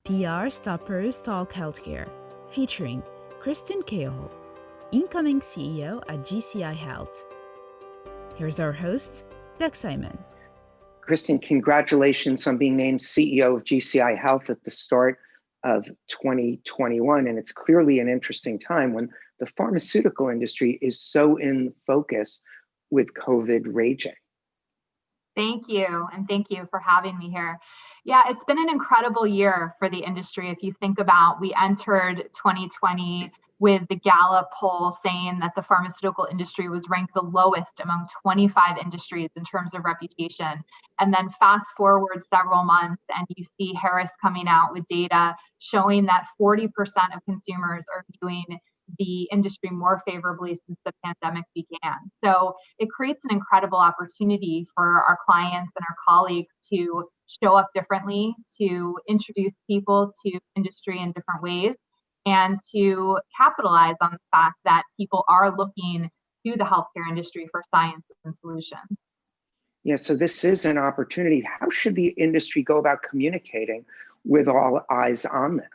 PR Stoppers Talk Healthcare, featuring Kristin Cahill, incoming CEO at GCI Health. Here's our host, Doug Simon. Kristin, congratulations on being named CEO of GCI Health at the start of 2021. And it's clearly an interesting time when the pharmaceutical industry is so in focus with COVID raging. Thank you. And thank you for having me here. Yeah, it's been an incredible year for the industry. If you think about, we entered 2020 with the Gallup poll saying that the pharmaceutical industry was ranked the lowest among 25 industries in terms of reputation. And then fast forward several months and you see Harris coming out with data showing that 40% of consumers are viewing the industry more favorably since the pandemic began. So it creates an incredible opportunity for our clients and our colleagues to show up differently, to introduce people to industry in different ways, and to capitalize on the fact that people are looking to the healthcare industry for science and solutions. Yeah, so this is an opportunity. How should the industry go about communicating with all eyes on them?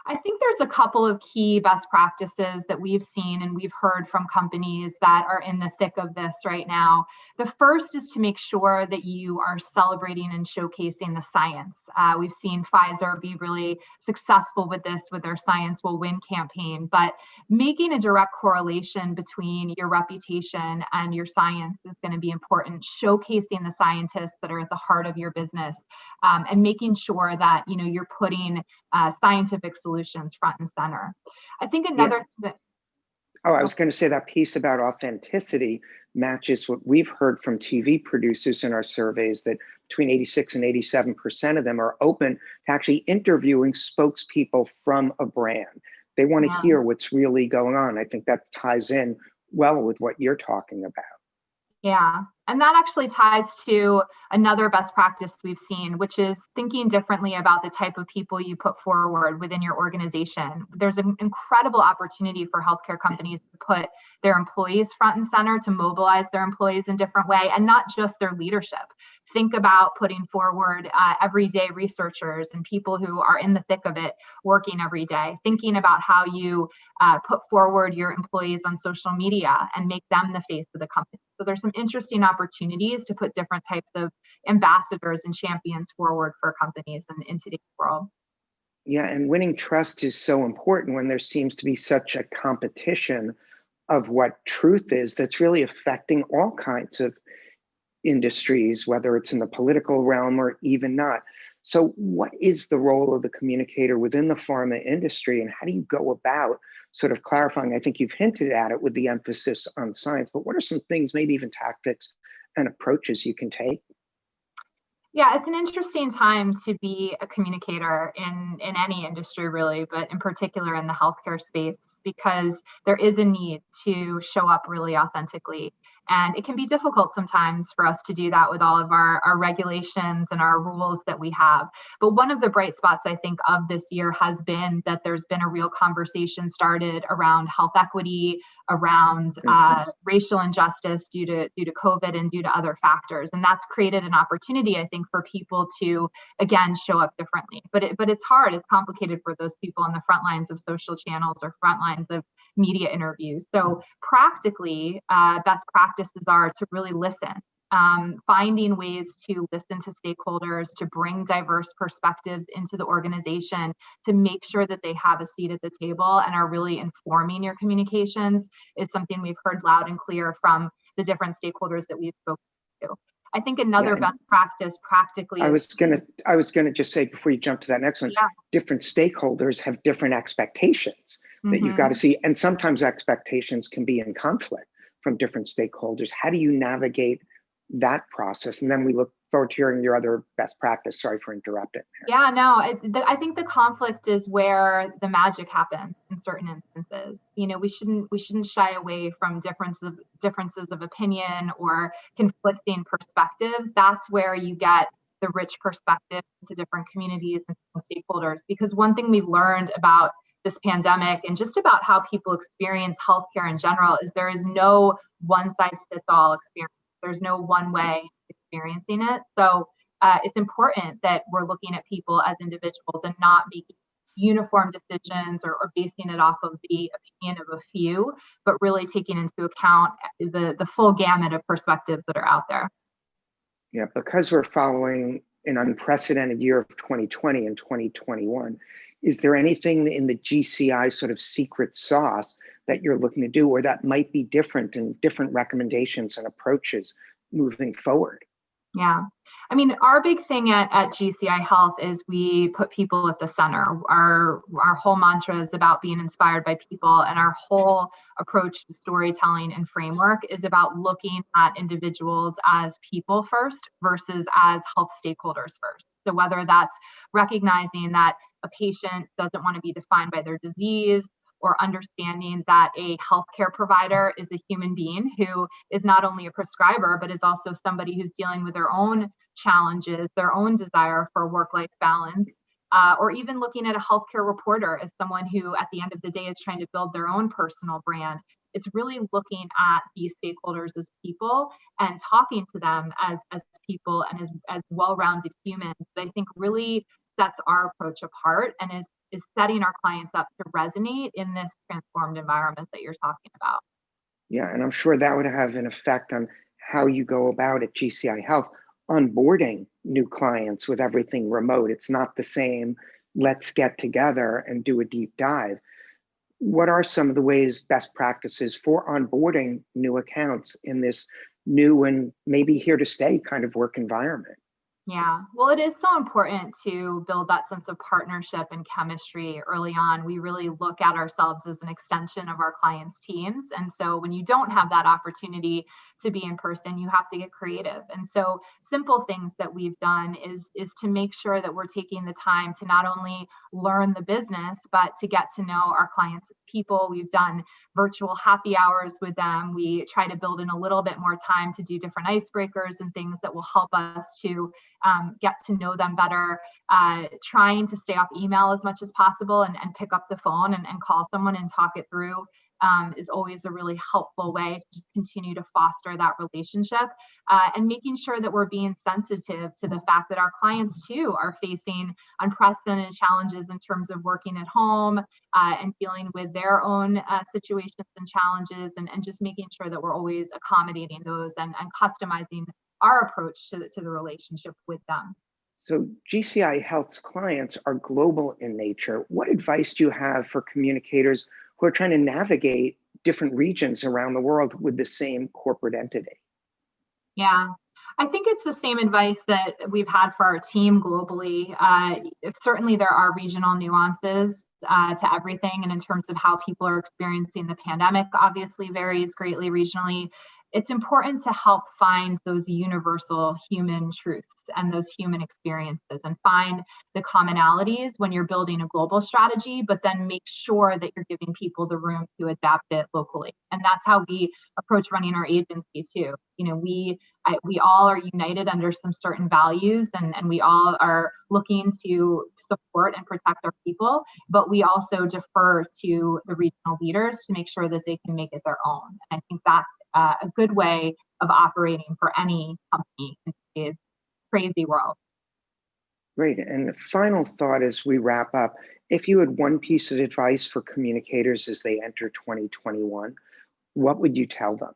I think there's a couple of key best practices that we've seen and we've heard from companies that are in the thick of this right now. The first is to make sure that you are celebrating and showcasing the science. We've seen Pfizer be really successful with this with their Science Will Win campaign, but making a direct correlation between your reputation and your science is going to be important. Showcasing the scientists that are at the heart of your business and making sure that you're putting scientific solutions front and center. I think another I was going to say that piece about authenticity matches what we've heard from TV producers in our surveys, that between 86 and 87% of them are open to actually interviewing spokespeople from a brand. They want to hear what's really going on. I think that ties in well with what you're talking about. Yeah, and that actually ties to another best practice we've seen, which is thinking differently about the type of people you put forward within your organization. There's an incredible opportunity for healthcare companies to put their employees front and center, to mobilize their employees in different way, and not just their leadership. Think about putting forward everyday researchers and people who are in the thick of it, working every day, thinking about how you put forward your employees on social media and make them the face of the company. So there's some interesting opportunities to put different types of ambassadors and champions forward for companies in today's world. Yeah, and winning trust is so important when there seems to be such a competition of what truth is that's really affecting all kinds of industries, whether it's in the political realm or even not. So what is the role of the communicator within the pharma industry, and how do you go about sort of clarifying? I think you've hinted at it with the emphasis on science, but what are some things, maybe even tactics and approaches you can take? Yeah, it's an interesting time to be a communicator in any industry, really, but in particular in the healthcare space, because there is a need to show up really authentically. And it can be difficult sometimes for us to do that with all of our regulations and our rules that we have. But one of the bright spots, I think, of this year has been that there's been a real conversation started around health equity, around racial injustice due to COVID and due to other factors. And that's created an opportunity, I think, for people to, again, show up differently. But it's hard. It's complicated for those people on the front lines of social channels or front lines of media interviews. So practically, best practices are to really listen, finding ways to listen to stakeholders, to bring diverse perspectives into the organization, to make sure that they have a seat at the table and are really informing your communications is something we've heard loud and clear from the different stakeholders that we've spoken to. I think another best practice practically I was gonna just say, before you jump to that next one, different stakeholders have different expectations that you've got to see. And sometimes expectations can be in conflict from different stakeholders. How do you navigate that process? And then we look forward to hearing your other best practice. Sorry for interrupting. Yeah, no, I think the conflict is where the magic happens in certain instances. We shouldn't shy away from differences of opinion or conflicting perspectives. That's where you get the rich perspective to different communities and stakeholders. Because one thing we've learned about this pandemic and just about how people experience healthcare in general is there is no one size fits all experience. There's no one way of experiencing it. So it's important that we're looking at people as individuals and not making uniform decisions or basing it off of the opinion of a few, but really taking into account the full gamut of perspectives that are out there. Yeah, because we're following an unprecedented year of 2020 and 2021, is there anything in the GCI sort of secret sauce that you're looking to do, or that might be different and different recommendations and approaches moving forward? Yeah. I mean, our big thing at GCI Health is we put people at the center. Our whole mantra is about being inspired by people, and our whole approach to storytelling and framework is about looking at individuals as people first versus as health stakeholders first. So whether that's recognizing that a patient doesn't want to be defined by their disease, or understanding that a healthcare provider is a human being who is not only a prescriber, but is also somebody who's dealing with their own challenges, their own desire for work-life balance, or even looking at a healthcare reporter as someone who, at the end of the day, is trying to build their own personal brand. It's really looking at these stakeholders as people and talking to them as people and as well-rounded humans that I think really sets our approach apart and is setting our clients up to resonate in this transformed environment that you're talking about. Yeah, and I'm sure that would have an effect on how you go about at GCI Health onboarding new clients with everything remote. It's not the same, let's get together and do a deep dive. What are some of the ways, best practices for onboarding new accounts in this new and maybe here to stay kind of work environment? Yeah, well, it is so important to build that sense of partnership and chemistry early on. We really look at ourselves as an extension of our clients' teams. And so when you don't have that opportunity to be in person, you have to get creative. And so simple things that we've done is to make sure that we're taking the time to not only learn the business, but to get to know our clients' people. We've done virtual happy hours with them. We try to build in a little bit more time to do different icebreakers and things that will help us to get to know them better, trying to stay off email as much as possible and pick up the phone and call someone and talk it through is always a really helpful way to continue to foster that relationship, and making sure that we're being sensitive to the fact that our clients too are facing unprecedented challenges in terms of working at home and dealing with their own situations and challenges, and just making sure that we're always accommodating those and customizing our approach to the relationship with them. So GCI Health's clients are global in nature. What advice do you have for communicators who are trying to navigate different regions around the world with the same corporate entity? Yeah, I think it's the same advice that we've had for our team globally. Certainly there are regional nuances to everything. And in terms of how people are experiencing the pandemic, obviously varies greatly regionally. It's important to help find those universal human truths and those human experiences and find the commonalities when you're building a global strategy, but then make sure that you're giving people the room to adapt it locally. And that's how we approach running our agency too. You know, we all are united under some certain values, and we all are looking to support and protect our people, but we also defer to the regional leaders to make sure that they can make it their own. And I think that's a good way of operating for any company in today's crazy world. Great. And the final thought as we wrap up, if you had one piece of advice for communicators as they enter 2021, what would you tell them?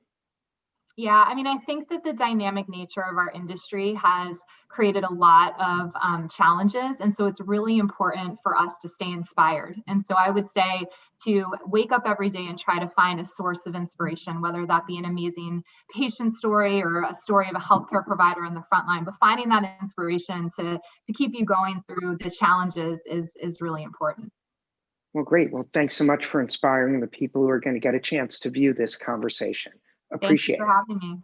Yeah, I mean, I think that the dynamic nature of our industry has created a lot of challenges. And so it's really important for us to stay inspired. And so I would say to wake up every day and try to find a source of inspiration, whether that be an amazing patient story or a story of a healthcare provider on the front line. But finding that inspiration to keep you going through the challenges is really important. Well, great. Well, thanks so much for inspiring the people who are going to get a chance to view this conversation. Appreciate it. Thank you for having me.